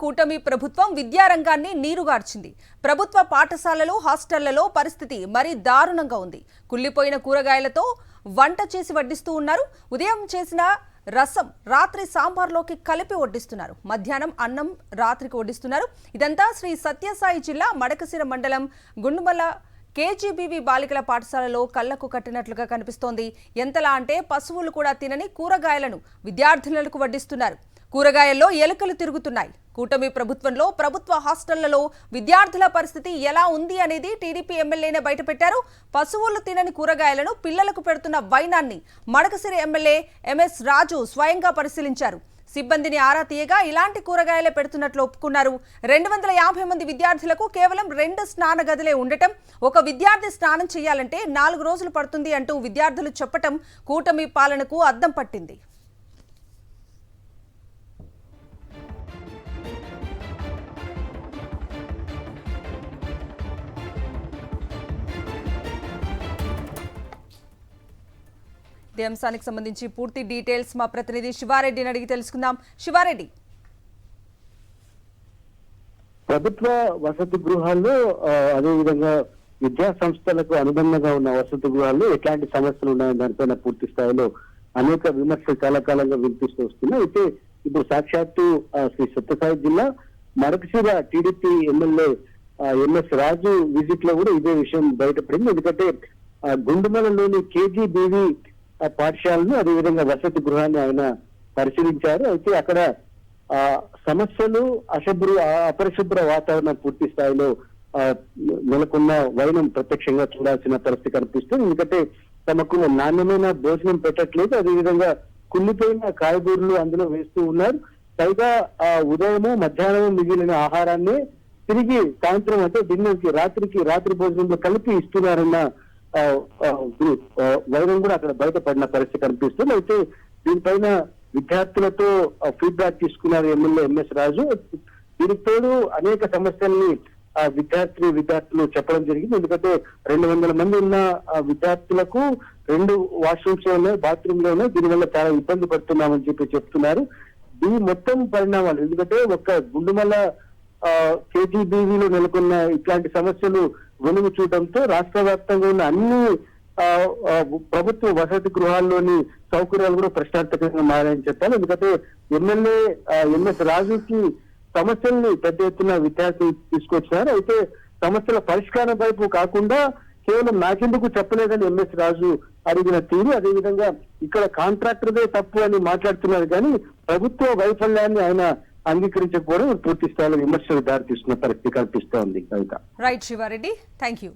కూటమి ప్రభుత్వం విద్యారంగాన్ని నీరుగార్చింది. ప్రభుత్వ పాఠశాలలు, హాస్టళ్లలో పరిస్థితి మరీ దారుణంగా ఉంది. కుళ్లిపోయిన కూరగాయలతో వంట చేసి వడ్డిస్తూ ఉన్నారు. ఉదయం చేసిన రసం రాత్రి సాంబార్లోకి కలిపి వడ్డిస్తున్నారు. మధ్యాహ్నం అన్నం రాత్రికి వడ్డిస్తున్నారు. ఇదంతా శ్రీ సత్యసాయి జిల్లా మడకశిర మండలం గుండుమల కేజీబీవీ బాలికల పాఠశాలలో కళ్లకు కట్టినట్లుగా కనిపిస్తోంది. ఎంతలా అంటే పశువులు కూడా తినని కూరగాయలను విద్యార్థులకు వడ్డిస్తున్నారు. కూరగాయల్లో ఎలుకలు తిరుగుతున్నాయి. కూటమి ప్రభుత్వంలో ప్రభుత్వ హాస్టళ్లలో విద్యార్థుల పరిస్థితి ఎలా ఉంది అనేది టీడీపీ ఎమ్మెల్యేనే బయటపెట్టారు. పశువులు తినని కూరగాయలను పిల్లలకు పెడుతున్న వైనాన్ని మడకశిర ఎమ్మెల్యే ఎంఎస్ రాజు స్వయంగా పరిశీలించారు. సిబ్బందిని ఆరా తీయగా ఇలాంటి కూరగాయలే పెడుతున్నట్లు ఒప్పుకున్నారు. 250 మంది విద్యార్థులకు కేవలం 2 స్నాన గదులే ఉండటం, ఒక విద్యార్థి స్నానం చేయాలంటే 4 రోజులు పడుతుంది అంటూ విద్యార్థులు చెప్పటం కూటమి పాలనకు అద్దం పట్టింది. ఈ అంశానికి సంబంధించి పూర్తి డీటెయిల్స్ మా ప్రతినిధి శివారెడ్డిని అడిగి తెలుసుకుందాం. శివారెడ్డి, ప్రభుత్వ వసతి గృహాల్లో అదేవిధంగా విద్యా సంస్థలకు అనుబంధంగా ఉన్న వసతి గృహాల్లో ఎట్లాంటి సమస్యలు ఉన్నాయని దానిపైన పూర్తి స్థాయిలో అనేక విమర్శలు చాలా కాలంగా వినిపిస్తూ వస్తున్నాయి. అయితే ఇప్పుడు సాక్షాత్తు శ్రీ సత్యసాయి జిల్లా మడకశిర టీడీపీ ఎమ్మెల్యే ఎంఎస్ రాజు విజిట్ లో కూడా ఇదే విషయం బయటపడింది. ఎందుకంటే గుండుమలలోని కేజీబీవీ పాఠశాలను అదేవిధంగా వసతి గృహాన్ని ఆయన పరిశీలించారు. అయితే అక్కడ సమస్యలు అపరిశుభ్ర వాతావరణం పూర్తి స్థాయిలో నెలకొన్న వైనం ప్రత్యక్షంగా చూడాల్సిన పరిస్థితి కనిపిస్తుంది. ఎందుకంటే తమకు నాణ్యమైన భోజనం పెట్టట్లేదు, అదేవిధంగా కుళ్ళిపోయిన కాయగూరలు అందులో వేస్తూ ఉన్నారు. పైగా ఉదయము మధ్యాహ్నం మిగిలిన ఆహారాన్ని తిరిగి సాయంత్రం అంటే డిన్నర్కి రాత్రి భోజనంలో కలిపి ఇస్తున్నారన్న వైరం కూడా అక్కడ బయటపడిన పరిస్థితి కనిపిస్తుంది. అయితే దీనిపైన విద్యార్థులతో ఫీడ్బ్యాక్ తీసుకున్నారు ఎమ్మెల్యే ఎంఎస్ రాజు. దీనికి తోడు అనేక సమస్యల్ని విద్యార్థులు చెప్పడం జరిగింది. ఎందుకంటే 200 మంది ఉన్న విద్యార్థులకు 2 వాష్రూమ్స్ ఉన్నాయి, బాత్రూమ్ లో ఉన్నాయి. దీనివల్ల చాలా ఇబ్బంది పడుతున్నామని చెప్తున్నారు. దీని మొత్తం పరిణామాలు ఎందుకంటే ఒక్క గుండుమల కేజీబీవీలో నెలకొన్న ఇట్లాంటి సమస్యలు వెలుగు చూడటంతో రాష్ట్ర వ్యాప్తంగా ఉన్న అన్ని ప్రభుత్వ వసతి గృహాల్లోని సౌకర్యాలు కూడా ప్రశ్నార్థకంగా మారాయని చెప్పాలి. ఎందుకంటే ఎమ్మెల్యే ఎంఎస్ రాజుకి సమస్యల్ని పెద్ద ఎత్తున విద్యార్థులు తీసుకొచ్చారు. అయితే సమస్యల పరిష్కారం వైపు కాకుండా కేవలం నాకెందుకు చెప్పలేదని ఎంఎస్ రాజు అడిగిన తీరు, అదేవిధంగా ఇక్కడ కాంట్రాక్టర్దే తప్పు అని మాట్లాడుతున్నారు కానీ ప్రభుత్వ వైఫల్యాన్ని ఆయన అంగీకరించకపోవడం పూర్తి స్థాయిలో విమర్శలు దారితీస్తున్న పరిస్థితి కనిపిస్తోంది. Right Siva Reddy, thank you.